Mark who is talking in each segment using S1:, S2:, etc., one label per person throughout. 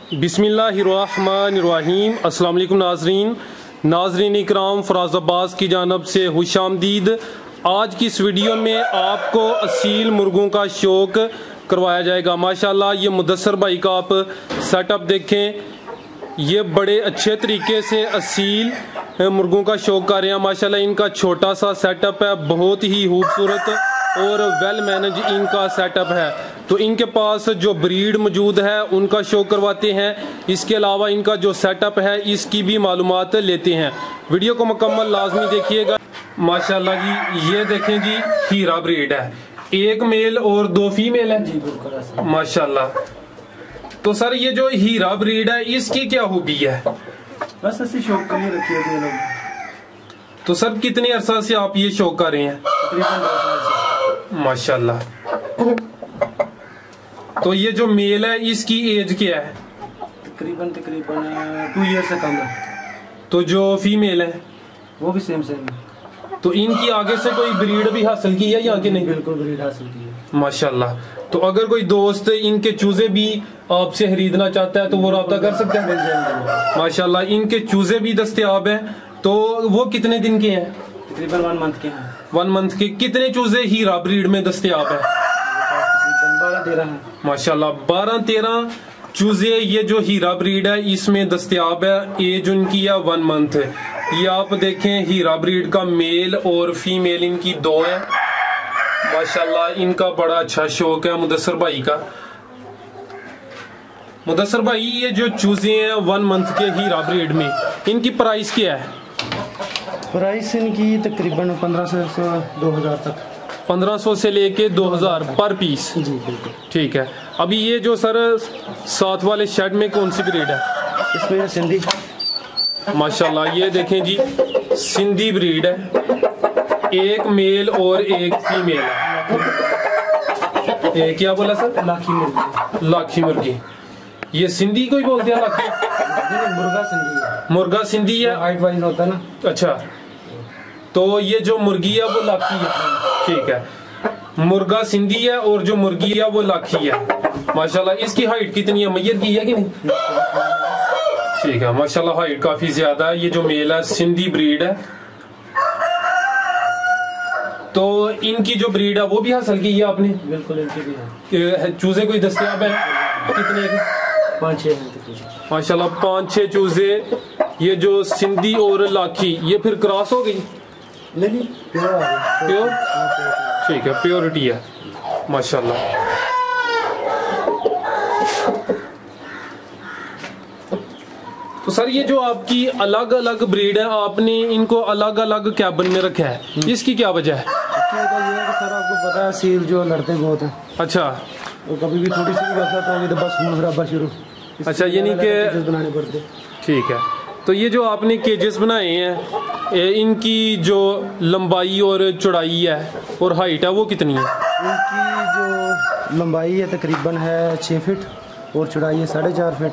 S1: बिस्मिल्लाहिर्रहमानिर्रहीम। अस्सलाम वालेकुम नाज़रीन इकराम, फराज अब्बास की जानब से खुशामदीद। आज की इस वीडियो में आपको असील मुर्गों का शौक करवाया जाएगा। माशाल्लाह ये मुदस्सर भाई का आप सेटअप देखें, ये बड़े अच्छे तरीके से असील मुर्गों का शौक कर रहे हैं। माशाल्लाह इनका छोटा सा सेटअप है, बहुत ही खूबसूरत और वेल मैनेज इनका सेटअप है। तो इनके पास जो ब्रीड मौजूद है उनका शो करवाते हैं, इसके अलावा इनका जो सेटअप है इसकी भी मालूमात लेते हैं। वीडियो को मुकम्मल लाजमी देखिएगा। माशाल्लाह जी ये देखें जी, हीरा ब्रीड है, एक मेल और दो फीमेल है जी। माशाल्लाह। तो सर ये जो हीरा ब्रीड है इसकी क्या खूबी है?
S2: बस ऐसे शौक के लिए रखी है लोग।
S1: तो सर कितने अरसा से आप ये शौक कर रहे हैं?
S2: तकरीबन 2 साल से।
S1: माशाल्लाह। तो ये जो मेल है इसकी एज क्या है?
S2: तकरीबन 2 ईयर से कम है।
S1: तो जो फीमेल है
S2: वो भी सेम है।
S1: तो इनकी आगे से कोई ब्रीड भी हासिल की है या कि नहीं?
S2: बिल्कुल ब्रीड हासिल की है।
S1: माशाल्लाह। तो अगर कोई दोस्त इनके चूजे भी आपसे खरीदना चाहता है तो वो राब्ता कर सकता है? माशाल्लाह इनके चूजे भी दस्तयाब हैं। तो वो कितने दिन के हैं?
S2: तकरीबन 1 मंथ के हैं।
S1: 1 मंथ के। कितने चूजे हीरा ब्रीड में दस्तयाब है?
S2: 12-13 है।
S1: माशाल्लाह 12-13 चूजे ये जो हीरा ब्रीड है इसमें दस्तयाब है। एज उनकी है 1 मंथ। ये आप देखें हीरा ब्रीड का मेल और फीमेल इनकी 2 है। माशाल्लाह इनका बड़ा अच्छा शौक है मुदस्सर भाई का। मुदस्सर भाई ये जो चूजे हैं 1 मंथ के हीरा ब्रीड में, इनकी प्राइस क्या है?
S2: प्राइस इनकी तकरीबन 1500 से 2000 तक।
S1: 1500 से लेके 2000 पर पीस
S2: जी बिल्कुल।
S1: ठीक है। अभी ये जो सर साथ वाले शेड में कौन सी ब्रीड है?
S2: इसमें सिंधी।
S1: माशाल्लाह ये देखें जी, सिंधी ब्रीड है, एक मेल और एक फीमेल है। क्या बोला सर?
S2: लाखी मुर्गी।
S1: लाखी मुर्गी। ये सिंधी को ही बोलते हैं लाखी?
S2: मुर्गा सिंधी है।
S1: मुर्गा सिंधी है,
S2: हाइट वाइज होता है ना।
S1: अच्छा। तो ये जो मुर्गी है वो लाखी है, ठीक है। मुर्गा सिंधी है और जो मुर्गी है वो लाखी है। माशाल्लाह इसकी हाइट कितनी है? मैयर की है कि नहीं? ठीक है। माशाल्लाह हाइट काफी ज्यादा है। ये जो मेल है सिंधी ब्रीड है। तो इनकी जो ब्रीड है वो भी हासिल की है आपने?
S2: बिल्कुल इनकी भी है।
S1: चूजे कोई दस्तयाब है? कितने?
S2: 5-6 हैं।
S1: माशाल्लाह 5-6 चूजे। ये जो सिंधी और लाखी ये फिर क्रॉस हो गई?
S2: नहीं
S1: प्योर। ठीक है, प्योरिटी है माशाल्लाह। तो सर ये जो आपकी अलग अलग ब्रीड है आपने इनको अलग अलग कैबिन में रखा है, इसकी क्या वजह है?
S2: इसकी वजह ये है कि सर आपको पता है सील जो लड़ते बहुत है।
S1: अच्छा।
S2: तो कभी भी थोड़ी सी भी गलत होगी तो बस खून खराबा शुरू।
S1: अच्छा यानी कि
S2: बनाने पड़ते।
S1: ठीक है। तो ये जो आपने केजेस बनाए हैं इनकी जो लंबाई और चौड़ाई है और हाइट है वो कितनी है?
S2: इनकी जो लंबाई है तकरीबन है 6 फीट और चौड़ाई है 4.5 फीट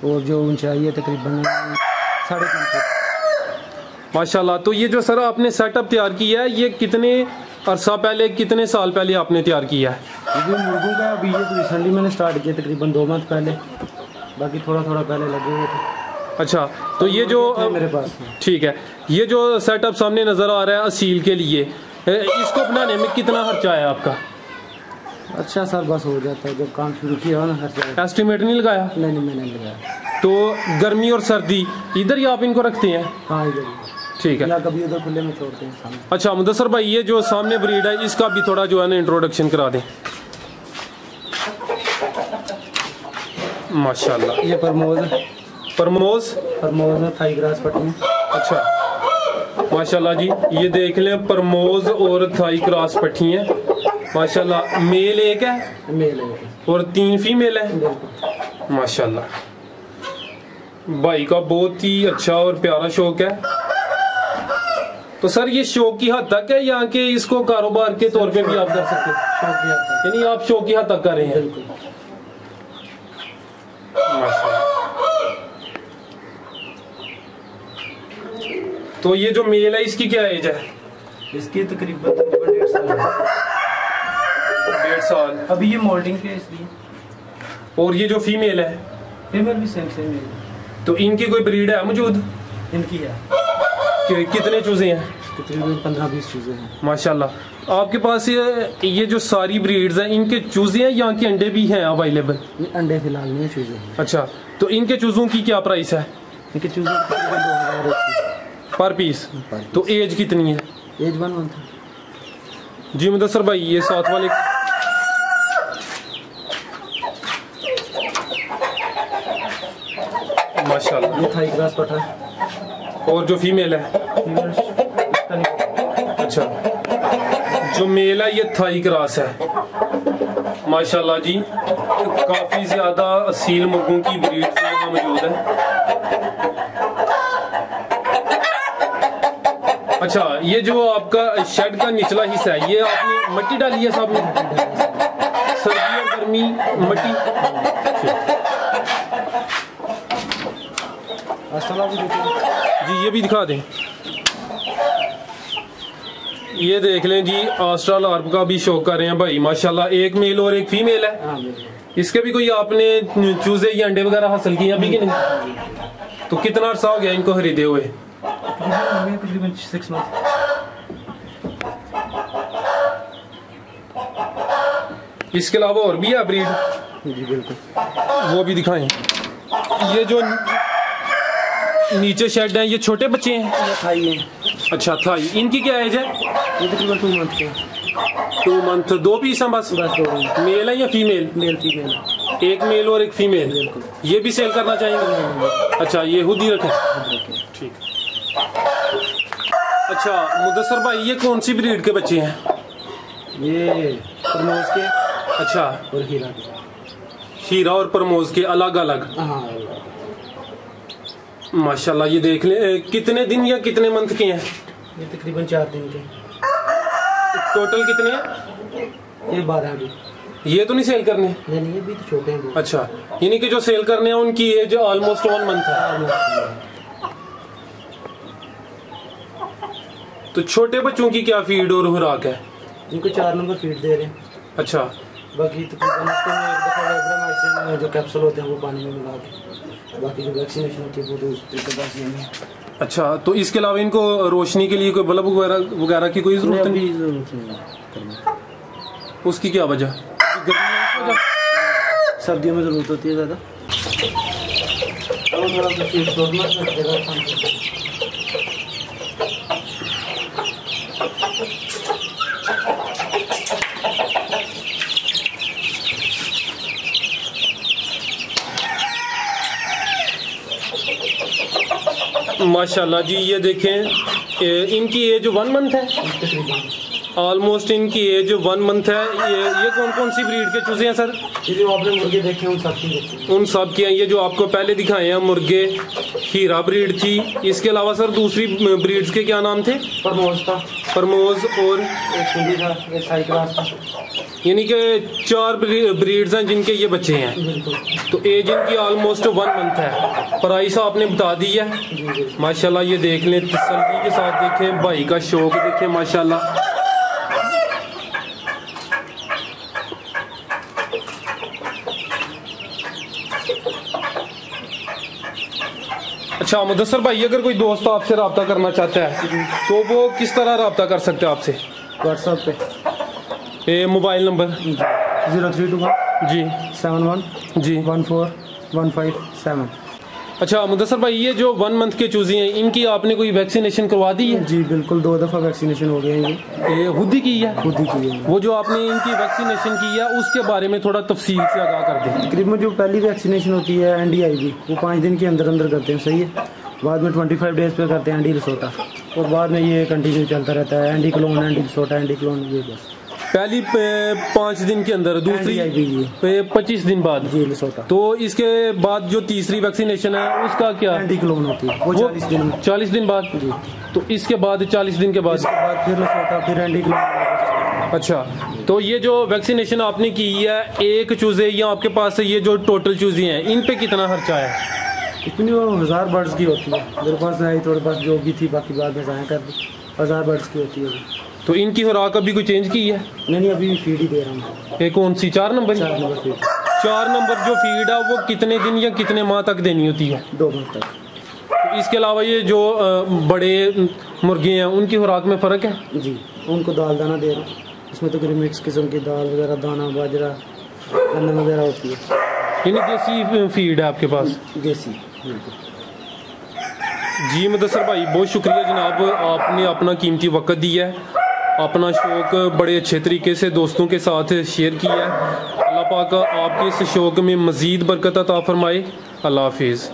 S2: और जो ऊंचाई है तकरीबन 3.5 फीट।
S1: माशाल्लाह। तो ये जो सर आपने सेटअप तैयार किया है ये कितने अरसा पहले, कितने साल पहले आपने तैयार किया है?
S2: ये मुर्गों का अभी ये तो रिसेंटली मैंने स्टार्ट किया तकरीबन 2 मंथ पहले, बाकी थोड़ा पहले लगे हुए थे।
S1: अच्छा। तो ये जो
S2: मेरे पास
S1: ठीक है, ये जो सेटअप सामने नजर आ रहा है असील के लिए, इसको बनाने में कितना खर्चा आया आपका?
S2: अच्छा सर बस हो जाता है, जब काम शुरू किया ना खर्चा।
S1: एस्टिमेट नहीं लगाया?
S2: नहीं मैंने नहीं लगाया।
S1: तो गर्मी और सर्दी इधर ही आप इनको रखते हैं?
S2: हाँ इधर।
S1: ठीक है।
S2: या कभी उधर खुले में छोड़ते हैं सामने।
S1: अच्छा मुदस्सर भाई ये जो सामने ब्रीड है इसका भी थोड़ा जो है ना इंट्रोडक्शन करा दें। माशाल्लाह।
S2: ये परमोज में थाई ग्रास पट्टी।
S1: अच्छा माशाल्लाह जी ये देख लें, परमोज और थाई क्रॉस पट्टी है। माशाल्लाह मेल एक है,
S2: मेल है
S1: और 3 फीमेल है। माशाल्लाह भाई का बहुत ही अच्छा और प्यारा शौक है। तो सर ये शौक की हद तक है या कि इसको कारोबार के तौर पे भी आप कर सकते हैं?
S2: शौक की हद तक।
S1: यानी आप शौक की हद तक कर रहे हैं? तो ये जो मेल है इसकी क्या एज है?
S2: इसकी तकरीबन 1.5 साल है।
S1: 1.5 साल।
S2: अभी ये मोल्डिंग पे है इसलिए।
S1: और ये जो फीमेल है?
S2: फीमेल भी सेम सेम है।
S1: तो इनकी कोई ब्रीड है मौजूद?
S2: इनकी है
S1: कितने चूजे हैं?
S2: तकरीबन 15-20 चूजे हैं
S1: माशाल्लाह। आपके पास ये जो सारी ब्रीड्स हैं, इनके चूजे हैं, यहाँ के अंडे भी हैं अवेलेबल?
S2: अंडे फिलहाल नहीं, चूजे हैं।
S1: अच्छा, तो इनके चूजों की क्या प्राइस है?
S2: इनके चूजे तकरीबन 2000
S1: पर पीस। तो एज कितनी है?
S2: As 1 month.
S1: जी मुदस्सर भाई, ये साथ वाले माशाल्लाह,
S2: ये थाई क्रॉस पठा है।
S1: और जो फीमेल है?
S2: इसका नहीं।
S1: अच्छा, जो मेल है ये थाई क्रॉस है माशाल्लाह जी। काफी ज्यादा असील मुर्गों की ब्रीड यहाँ मौजूद है। अच्छा, ये जो आपका शेड का निचला हिस्सा है, ये आपने मिट्टी डाली है साहब ने? सर्दी और गर्मी मिट्टी। जी ये भी दिखा दें। ये देख लें जी, ऑस्ट्रल आर्प का भी शौक कर रहे हैं भाई माशाल्लाह। एक मेल और एक फीमेल है। इसके भी कोई आपने चूजे या अंडे वगैरह हासिल किए अभी कि नहीं? तो कितना अर्सा हो गया इनको खरीदे हुए?
S2: तकरीबन 6 मंथ।
S1: इसके अलावा और भी है ब्रीड?
S2: जी बिल्कुल,
S1: वो भी दिखाएं। ये जो नीचे शेड है, ये छोटे बच्चे हैं?
S2: ये थाई है।
S1: अच्छा, थाई। इनकी क्या एज है?
S2: ये तकरीबन 2 मंथ के।
S1: 2 मंथ। 2 पीस हैं बस?
S2: बस 2।
S1: मेल है या फीमेल?
S2: Male female.
S1: एक मेल और एक फीमेल। ये भी सेल करना चाहेंगे? अच्छा, ये खुद ही रखें। ठीक। अच्छा मुदस्सर भाई, ये कौन सी ब्रीड के बच्चे हैं?
S2: ये प्रमोज के।
S1: अच्छा,
S2: और हीरा के।
S1: हीरा और प्रमोज के अलग अलग?
S2: हाँ
S1: माशाल्लाह। ये देख ले, कितने दिन या कितने मंथ के हैं?
S2: ये तकरीबन 4 दिन के।
S1: टोटल कितने हैं?
S2: ये 12 भी।
S1: ये तो नहीं सेल करने?
S2: नहीं, ये भी तो छोटे हैं।
S1: अच्छा, यानी कि जो सेल करने हैं उनकी एज ऑलमोस्ट 1 मंथ है। तो छोटे बच्चों की क्या फीड और खुराक है?
S2: इनको 4 नंबर फीड दे रहे हैं।
S1: अच्छा,
S2: बाकी तकरीबन हफ्ते में एक दफा वाइब्रामाइसिन जो कैप्सूल होते हैं वो पानी में मिला के, बाकी जो वैक्सीनेशन होती है वो तो उस तरीके बस यही है।
S1: अच्छा, तो इसके अलावा इनको रोशनी के लिए कोई बल्ब वगैरह की कोई जरूरत नहीं? उसकी क्या वजह?
S2: सर्दियों में जरूरत होती है ज्यादा।
S1: माशाल्लाह जी, ये देखें, इनकी एज 1 मंथ है ऑलमोस्ट। इनकी एज 1 मंथ है। ये कौन कौन सी ब्रीड के चूजे हैं सर?
S2: ये जो आपने मुर्गे देखे उन सब की
S1: उन सब के हैं। ये जो आपको पहले दिखाए हैं मुर्गे, हीरा ब्रीड थी। इसके अलावा सर दूसरी ब्रीड्स के क्या नाम थे?
S2: प्रमोज था।
S1: प्रमोज और
S2: एक सुंदी था, एक थाई क्रॉस था।
S1: यानी कि 4 ब्रीड्स हैं जिनके ये बच्चे हैं।
S2: बिल्कुल।
S1: तो एज इनकी ऑलमोस्ट 1 मंथ है। प्राइस आपने बता दी है माशाल्लाह। ये देख लें, तसल्ली के साथ देखें, भाई का शौक देखें माशाल्लाह। अच्छा मुदस्सर भाई, अगर कोई दोस्त आपसे रब्ता करना चाहता है तो वो किस तरह रब्ता कर सकते हैं आपसे?
S2: व्हाट्सएप पे
S1: मोबाइल नंबर
S2: 0321
S1: जी
S2: 71
S1: जी
S2: 14157।
S1: अच्छा मुदस्सर भाई, ये जो 1 मंथ के चूजे हैं, इनकी आपने कोई वैक्सीनेशन करवा दी है?
S2: जी बिल्कुल, 2 दफा वैक्सीनेशन हो गए हैं।
S1: ये खुद ही की है?
S2: खुद ही की है।
S1: वो जो आपने इनकी वैक्सीनेशन की है उसके बारे में थोड़ा तफसील से आगाह कर दें।
S2: तकरीबन जो पहली वैक्सीनेशन होती है NDIV, वो 5 दिन के अंदर अंदर करते हैं, सही है। बाद में 25 डेज पे करते हैं एंडी लिसोटा, और बाद में ये कंटिन्यू चलता रहता है, Andy Clone, Andy Lisotta, Andy Clone, ये बस।
S1: पहली 5 दिन के अंदर, दूसरी 25 दिन बाद
S2: जी लिसोटा।
S1: तो इसके बाद जो तीसरी वैक्सीनेशन है उसका क्या?
S2: एंटी क्लोन होती है, वो
S1: 40 दिन बाद
S2: जी।
S1: तो इसके बाद 40 दिन के बाद
S2: फिर लिसोटा, फिर एंटी क्लोन।
S1: अच्छा, तो ये जो वैक्सीनेशन आपने की है एक चूजे या आपके पास ये जो टोटल चूजे हैं, इन पे कितना खर्चा है?
S2: इतनी वो 1000 बर्ड्स की होती है। मेरे पास आई थोड़े पास जो भी थी, बाकी बाद में जाया कर दी। 1000 बर्ड्स की होती है।
S1: तो इनकी खुराक अभी कोई चेंज की है?
S2: नहीं, अभी फीड ही दे रहा हूँ।
S1: कौन सी? 4 नंबर?
S2: 4 number feed.
S1: 4 नंबर जो फीड है वो कितने दिन या कितने माह तक देनी होती है?
S2: 2 माह तक।
S1: तो इसके अलावा ये जो बड़े मुर्गे हैं उनकी खुराक में फ़र्क है?
S2: जी, उनको दाल दाना दे रहा हूँ, इसमें तो करीब मिक्स किस्म की दाल वगैरह, दाना, बाजरा, गन्ना वगैरह होती है।
S1: यानी देसी फीड है आपके पास?
S2: देसी, बिल्कुल।
S1: जी मुदस्सर भाई, बहुत शुक्रिया जनाब, आपने अपना कीमती वक्त दिया है, अपना शौक़ बड़े अच्छे तरीके से दोस्तों के साथ शेयर किया है। अल्लाह पाक आपके इस शौक़ में मज़ीद बरकत अता फरमाए। अल्लाह हाफिज़।